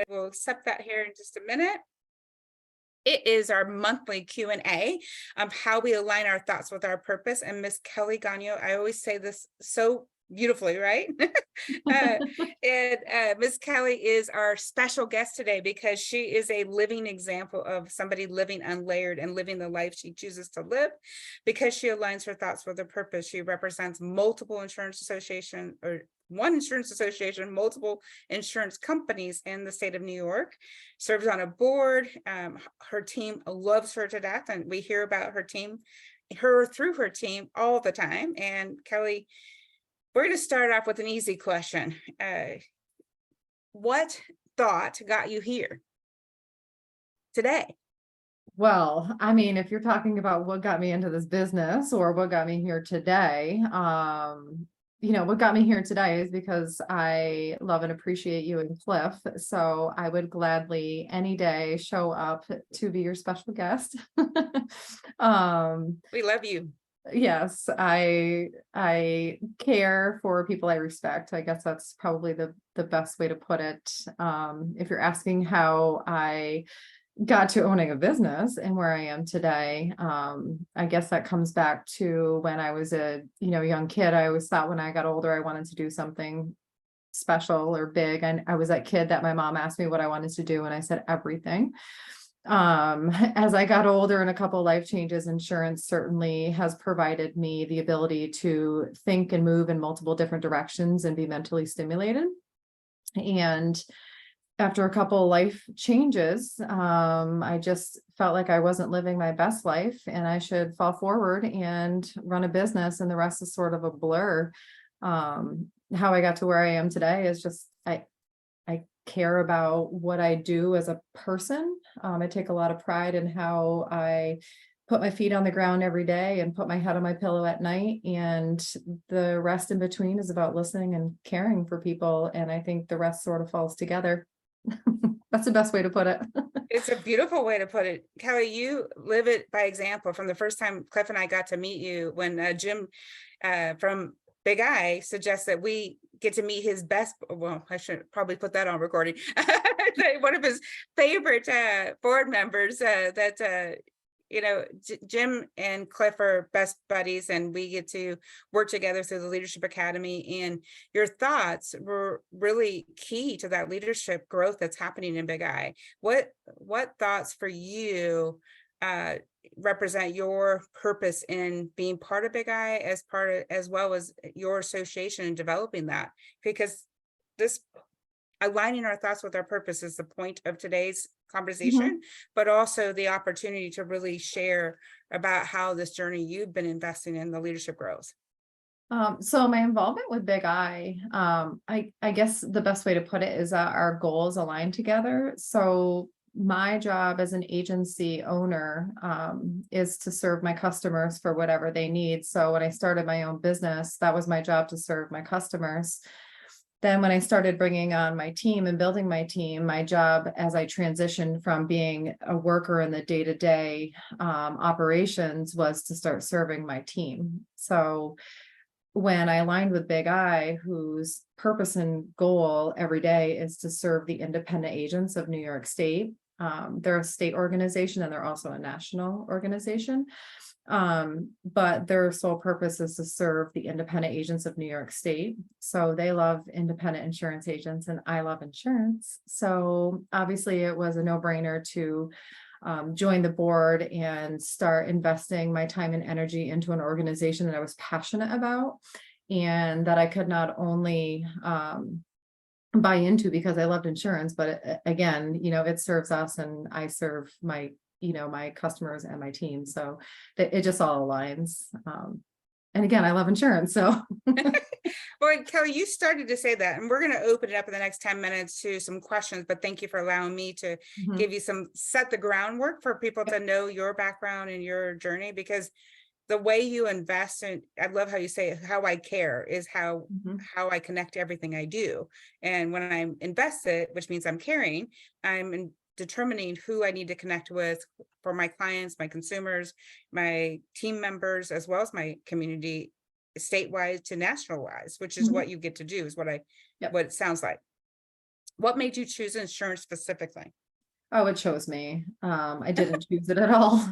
We'll accept that here in just a minute. It is our monthly Q&A of how we align our thoughts with our purpose. And Miss Kelly Gonyo, I always say this so beautifully, right? Miss Kelly is our special guest today because she is a living example of somebody living unlayered and living the life she chooses to live because she aligns her thoughts with her purpose. She represents multiple insurance association or one insurance association, multiple insurance companies in the state of New York, serves on a board. Her team loves her to death, and we hear about her through her team all the time. And Kelly, we're going to start off with an easy question. What thought got you here today? Well, I mean, if you're talking about what got me into this business or what got me here today, what got me here today is because I love and appreciate you and Cliff. So I would gladly any day show up to be your special guest. We love you. Yes, I care for people I respect. I guess that's probably the best way to put it. If you're asking how I got to owning a business and where I am today, I guess that comes back to when I was a young kid. I always thought when I got older I wanted to do something special or big, and I was that kid that my mom asked me what I wanted to do and I said everything. As I got older and a couple of life changes, insurance certainly has provided me the ability to think and move in multiple different directions and be mentally stimulated. And after a couple of life changes, I just felt like I wasn't living my best life and I should fall forward and run a business, and the rest is sort of a blur. How I got to where I am today is just, I care about what I do as a person. I take a lot of pride in how I put my feet on the ground every day and put my head on my pillow at night. And the rest in between is about listening and caring for people. And I think the rest sort of falls together. That's the best way to put it. It's a beautiful way to put it. Kelly, you live it by example. From the first time Cliff and I got to meet you, when Jim from Big Eye suggests that we get to meet his best, well, I should probably put that on recording, one of his favorite board members Jim and Cliff are best buddies, and we get to work together through the Leadership Academy. And your thoughts were really key to that leadership growth that's happening in Big Eye. What thoughts for you represent your purpose in being part of Big Eye, as well as your association in developing that? Because this aligning our thoughts with our purpose is the point of today's conversation, but also the opportunity to really share about how this journey you've been investing in the leadership grows. So my involvement with Big Eye, I guess the best way to put it is that our goals align together. So my job as an agency owner is to serve my customers for whatever they need. So when I started my own business, that was my job, to serve my customers. Then when I started bringing on my team and building my team, my job as I transitioned from being a worker in the day-to-day operations was to start serving my team. So when I aligned with Big Eye, whose purpose and goal every day is to serve the independent agents of New York State. They're a state organization and they're also a national organization. But their sole purpose is to serve the independent agents of New York State. So they love independent insurance agents and I love insurance. So obviously it was a no-brainer to join the board and start investing my time and energy into an organization that I was passionate about and that I could not only buy into because I loved insurance, but again, it serves us and I serve my customers and my team. So it just all aligns. And again, I love insurance. So well, Kelly, you started to say that, and we're going to open it up in the next 10 minutes to some questions, but thank you for allowing me to give you set the groundwork for people to know your background and your journey, because the way you invest, and I love how you say how I care is how I connect to everything I do. And when I'm invested, which means I'm caring, I'm determining who I need to connect with for my clients, my consumers, my team members, as well as my community, statewide to national wise, which is what you get to do, is what it sounds like. What made you choose insurance specifically? Oh, it chose me. I didn't choose it at all.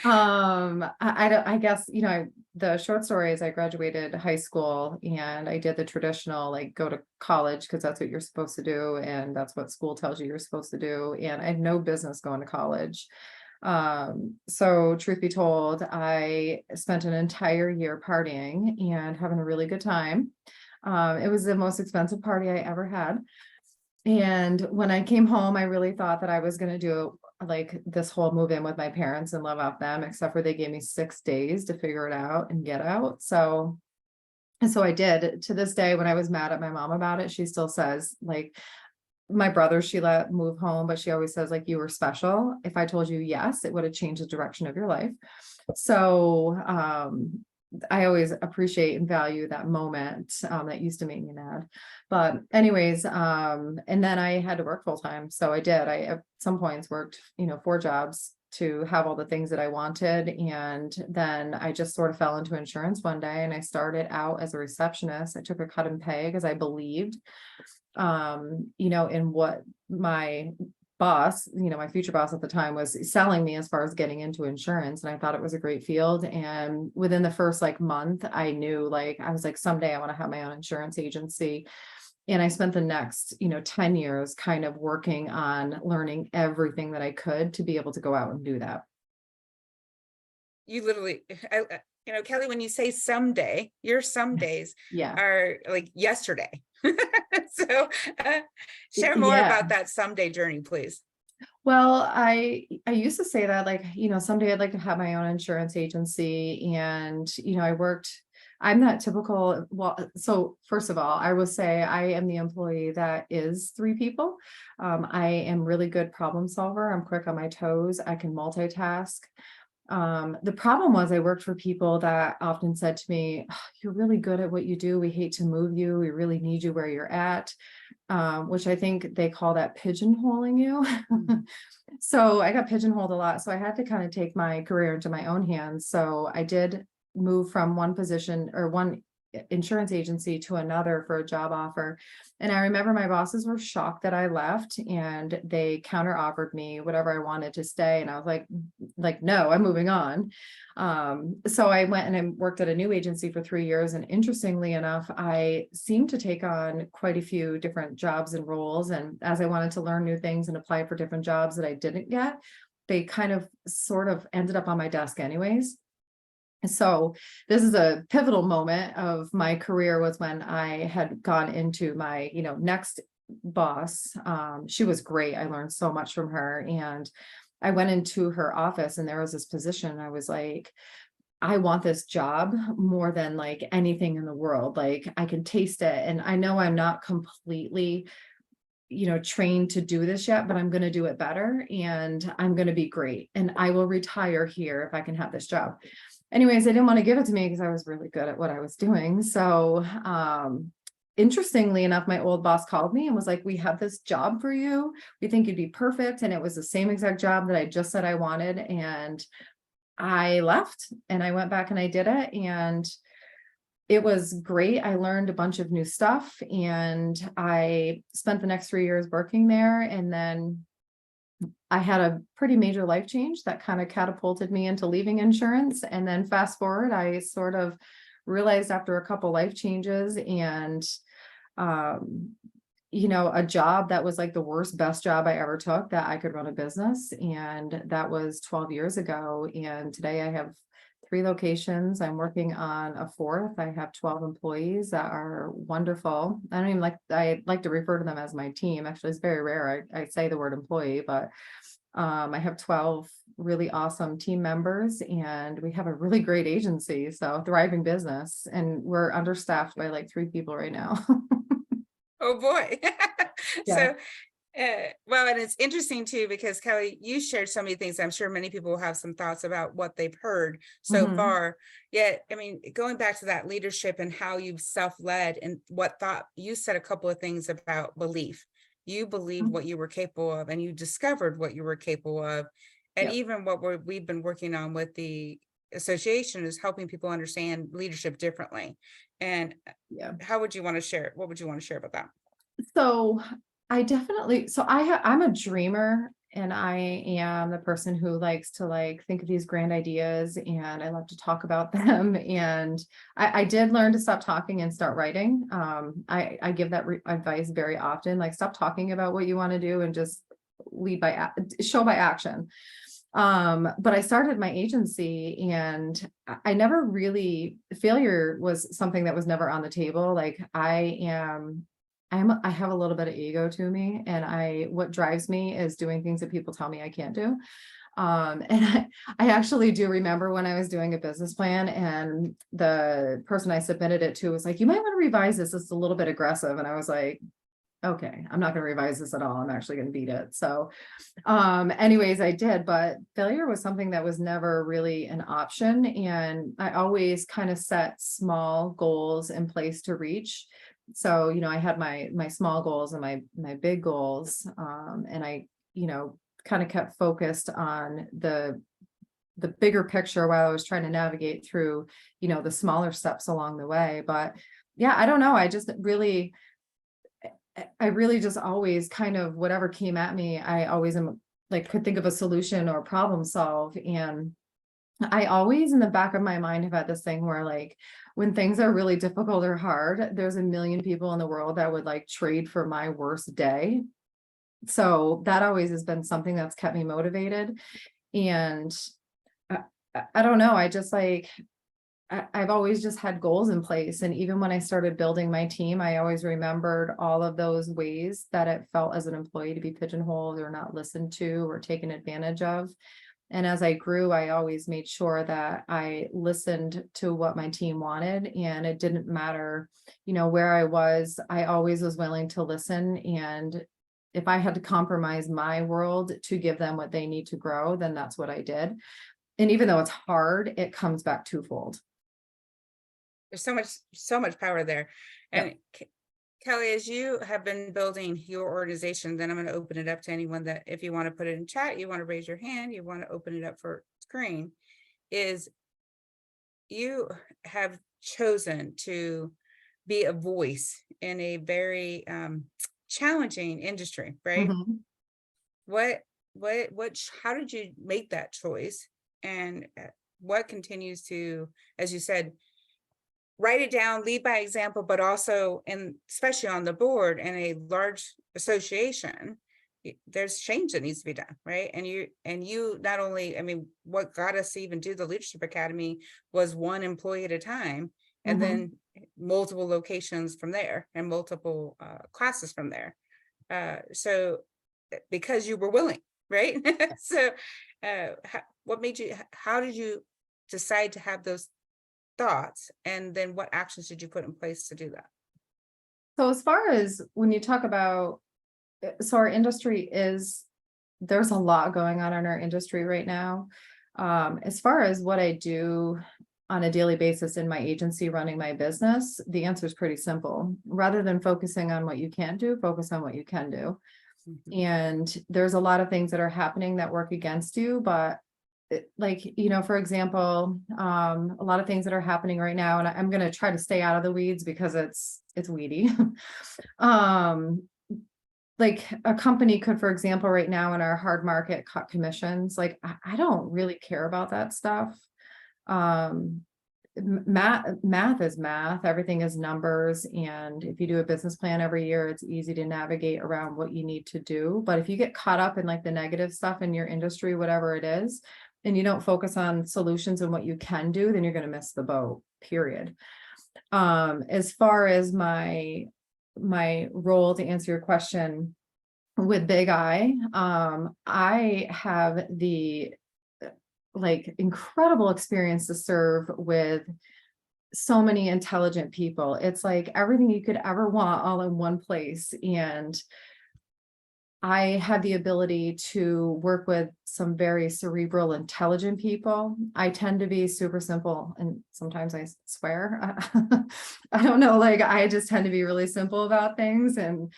I don't, I guess, the short story is I graduated high school and I did the traditional, like, go to college because that's what you're supposed to do. And that's what school tells you you're supposed to do. And I had no business going to college. So truth be told, I spent an entire year partying and having a really good time. It was the most expensive party I ever had. And when I came home, I really thought that I was going to do like this whole move in with my parents and live off them, except for they gave me 6 days to figure it out and get out. So I did. To this day, when I was mad at my mom about it, she still says, like, my brother, she let move home, but she always says, like, you were special. If I told you yes, it would have changed the direction of your life. So I always appreciate and value that moment. That used to make me mad. But anyways, and then I had to work full time. So I did. I at some points worked, 4 jobs to have all the things that I wanted. And then I just sort of fell into insurance one day and I started out as a receptionist. I took a cut in pay because I believed in what my boss, my future boss at the time was selling me as far as getting into insurance. And I thought it was a great field. And within the first like month, I knew, like, I was like, someday I want to have my own insurance agency. And I spent the next, 10 years kind of working on learning everything that I could to be able to go out and do that. You literally, Kelly, when you say someday, your some days Yeah. are like yesterday. So share more Yeah. about that someday journey, please. Well, I used to say that, like, someday I'd like to have my own insurance agency. And, I'm that typical. Well, so first of all, I will say I am the employee that is 3 people. I am really good problem solver. I'm quick on my toes. I can multitask. The problem was I worked for people that often said to me, "Oh, you're really good at what you do. We hate to move you. We really need you where you're at," which I think they call that pigeonholing you. So I got pigeonholed a lot. So I had to kind of take my career into my own hands. So I did move from one position or one insurance agency to another for a job offer. And I remember my bosses were shocked that I left and they counter offered me whatever I wanted to stay. And I was like, no, I'm moving on. So I went and I worked at a new agency for 3 years. And interestingly enough, I seemed to take on quite a few different jobs and roles. And as I wanted to learn new things and apply for different jobs that I didn't get, they kind of sort of ended up on my desk anyways. So this is a pivotal moment of my career, was when I had gone into my, next boss. She was great. I learned so much from her. And I went into her office and there was this position. I was like, I want this job more than like anything in the world. Like, I can taste it. And I know I'm not completely, trained to do this yet, but I'm going to do it better and I'm going to be great. And I will retire here if I can have this job. Anyways, they didn't want to give it to me because I was really good at what I was doing. So, interestingly enough, my old boss called me and was like, "We have this job for you. We think you'd be perfect." And it was the same exact job that I just said I wanted. And I left and I went back and I did it. And it was great. I learned a bunch of new stuff and I spent the next 3 years working there. And then I had a pretty major life change that kind of catapulted me into leaving insurance. And then fast forward, I sort of realized after a couple life changes and, a job that was like the worst, best job I ever took, that I could run a business. And that was 12 years ago. And today I have 3 locations. I'm working on a fourth. I have 12 employees that are wonderful. I like to refer to them as my team. Actually, it's very rare. I say the word employee, but I have 12 really awesome team members and we have a really great agency. So thriving business, and we're understaffed by like 3 people right now. Oh boy. Yeah. So well, and it's interesting too, because Kelly, you shared so many things. I'm sure many people will have some thoughts about what they've heard so Mhm. far. Yet, I mean, going back to that leadership and how you've self-led and what thought, you said a couple of things about belief. You believed what you were capable of and you discovered what you were capable of. And Yep. even what we've been working on with the association is helping people understand leadership differently. And Yeah. how would you want to share? What would you want to share about that? So I'm a dreamer, and I am the person who likes to like think of these grand ideas, and I love to talk about them. And I did learn to stop talking and start writing. I give that advice very often, like stop talking about what you want to do and just show by action. But I started my agency, and I never really, failure was something that was never on the table. Like I have a little bit of ego to me, and what drives me is doing things that people tell me I can't do. And I actually do remember when I was doing a business plan, and the person I submitted it to was like, you might want to revise this. It's a little bit aggressive. And I was like, okay, I'm not going to revise this at all. I'm actually going to beat it. So, anyways, I did, but failure was something that was never really an option. And I always kind of set small goals in place to reach. So, I had my small goals and my big goals. And I, kind of kept focused on the bigger picture while I was trying to navigate through, the smaller steps along the way. But yeah, I don't know. I really just always kind of whatever came at me, I always am like could think of a solution or problem solve. And I always in the back of my mind have had this thing where like when things are really difficult or hard, there's a million people in the world that would like trade for my worst day. So that always has been something that's kept me motivated. And I don't know, I just like I've always just had goals in place. And even when I started building my team, I always remembered all of those ways that it felt as an employee to be pigeonholed or not listened to or taken advantage of. And as I grew, I always made sure that I listened to what my team wanted, and it didn't matter, where I always was willing to listen. And if I had to compromise my world to give them what they need to grow, then that's what I did. And even though it's hard, it comes back twofold. There's so much power there. Yep. And Kelly, as you have been building your organization, then I'm going to open it up to anyone that if you want to put it in chat, you want to raise your hand, you want to open it up for screen, is you have chosen to be a voice in a very challenging industry, right? Mhm. How did you make that choice? And what continues to, as you said, write it down, lead by example, but also, and especially on the board in a large association, there's change that needs to be done, right? And you not only, I mean, what got us to even do the Leadership Academy was one employee at a time, and Mhm. then multiple locations from there and multiple classes from there. So because you were willing, right? So how did you decide to have those thoughts, and then what actions did you put in place to do that? So as far as when you talk about, so our industry there's a lot going on in our industry right now. As far as what I do on a daily basis in my agency running my business, the answer is pretty simple. Rather than focusing on what you can't do, focus on what you can do. Mhm. And there's a lot of things that are happening that work against you, but like, for example, a lot of things that are happening right now, and I'm going to try to stay out of the weeds because it's weedy. um, like a company could, for example, right now in our hard market cut commissions. Like I don't really care about that stuff. Um, math is math, everything is numbers. And if you do a business plan every year, it's easy to navigate around what you need to do. But if you get caught up in like the negative stuff in your industry, whatever it is, and you don't focus on solutions and what you can do, then you're going to miss the boat, period. As far as my role, to answer your question with Big I have the like incredible experience to serve with so many intelligent people. It's like everything you could ever want all in one place. And I had the ability to work with some very cerebral, intelligent people. I tend to be super simple, and sometimes I swear. I don't know, like I just tend to be really simple about things. And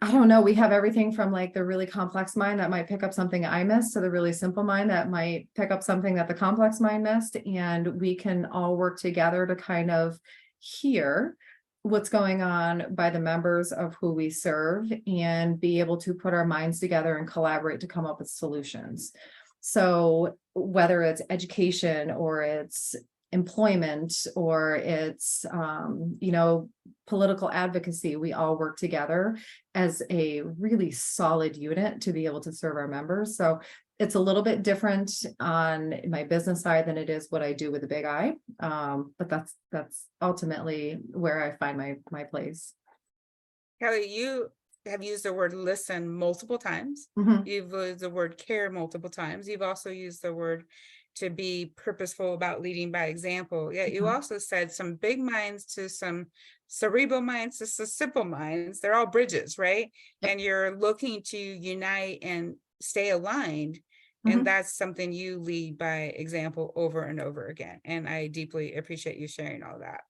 I don't know, we have everything from like the really complex mind that might pick up something I missed to the really simple mind that might pick up something that the complex mind missed. And we can all work together to kind of hear what's going on by the members of who we serve and be able to put our minds together and collaborate to come up with solutions. So whether it's education or it's employment or it's political advocacy, we all work together as a really solid unit to be able to serve our members. So it's a little bit different on my business side than it is what I do with the Big I. But that's ultimately where I find my place. Kelly, you have used the word listen multiple times. Mhm. You've used the word care multiple times. You've also used the word to be purposeful about leading by example. Yet you Mhm. also said some big minds to some cerebral minds to some simple minds. They're all bridges, right? Yep. And you're looking to unite and stay aligned. And Mhm. that's something you lead by example over and over again. And I deeply appreciate you sharing all that.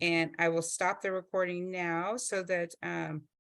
And I will stop the recording now so that